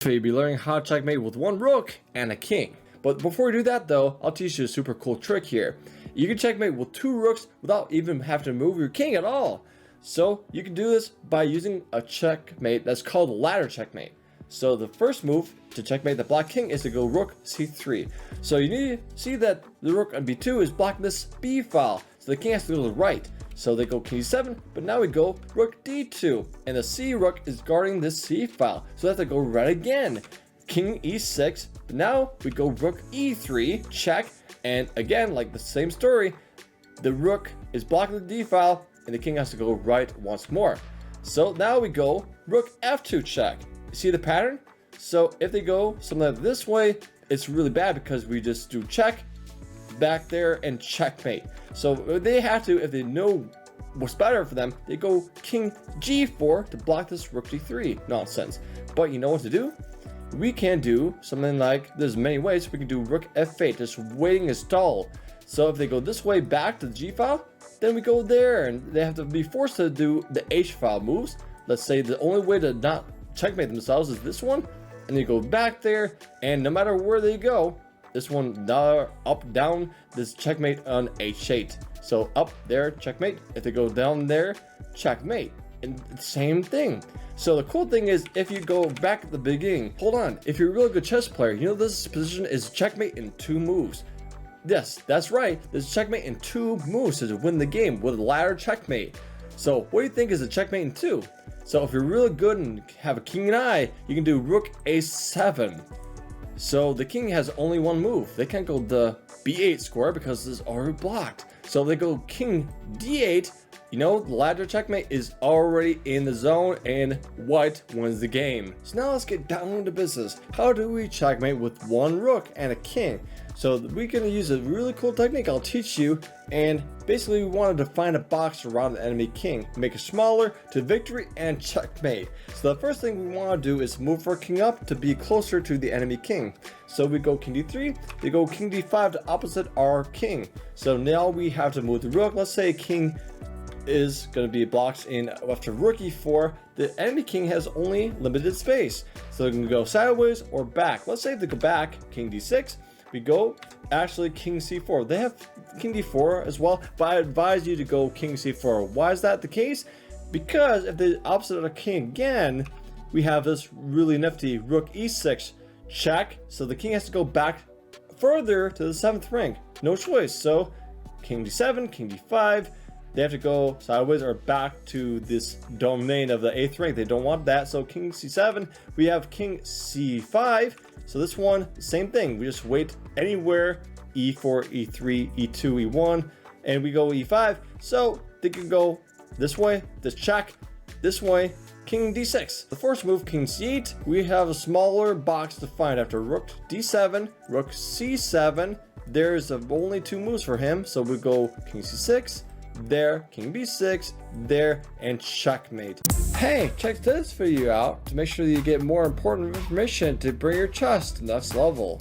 So you'll be learning how to checkmate with one rook and a king. But before we do that though, I'll teach you a super cool trick here. You can checkmate with two rooks without even having to move your king at all. So you can do this by using a checkmate that's called ladder checkmate. So the first move to checkmate the black king is to go rook c3. So you need to see that the rook on b2 is blocking this b file. So the king has to go to the right. So they go king e7, but now we go rook d2. And the c rook is guarding this c file. So they have to go right again. King e6, but now we go rook e3, check. And again, like the same story, the rook is blocking the d file and the king has to go right once more. So now we go rook f2 check. You see the pattern? So if they go something like this way, it's really bad because we just do check, back there, and checkmate. So they have to, if they know what's better for them, they go king g4 to block this rook d3 nonsense. But you know what to do? We can do something like, there's many ways. We can do rook f8, just waiting to stall. So if they go this way back to the g file, then we go there and they have to be forced to do the h file moves. Let's say the only way to not checkmate themselves is this one, and you go back there, and no matter where they go, this one up down, this checkmate on h8. So up there, checkmate. If they go down there, checkmate. And same thing. So the cool thing is, if you go back at the beginning, hold on, if you're a really good chess player, you know this position is checkmate in 2 moves. Yes, that's right, this checkmate in 2 moves to win the game with a ladder checkmate. So what do you think is a checkmate in 2? So if you're really good and have a king and I, you can do rook a7. So the king has only one move. They can't go the b8 square because it's already blocked. So they go king d8. You know, the ladder checkmate is already in the zone and white wins the game. So now let's get down to business. How do we checkmate with one rook and a king? So we're going to use a really cool technique I'll teach you, and basically we want to define a box around the enemy king, make it smaller to victory and checkmate. So the first thing we want to do is move our king up to be closer to the enemy king. So we go king d3, they go king d5 to opposite our king. So now we have to move the rook. Let's say king is going to be blocked in after rook e4. The enemy king has only limited space, so they can go sideways or back. Let's say if they go back, king d6, we go actually king c4. They have king d4 as well, but I advise you to go king c4. Why is that the case? Because if they opposite our king again, we have this really nifty rook e6 check, so the king has to go back further to the 7th rank. No choice. So king d7, king d5, they have to go sideways or back to this domain of the 8th rank. They don't want that. So king c7, we have king c5. So this one, same thing. We just wait anywhere, e4, e3, e2, e1, and we go e5. So they can go this way, this check, this way, king d6. The first move, king c8, we have a smaller box to find after rook d7, rook c7. There's only 2 moves for him. So we go king c6, there, king b6, there, and checkmate. Hey, check this video out to make sure that you get more important information to bring your chess to the next level.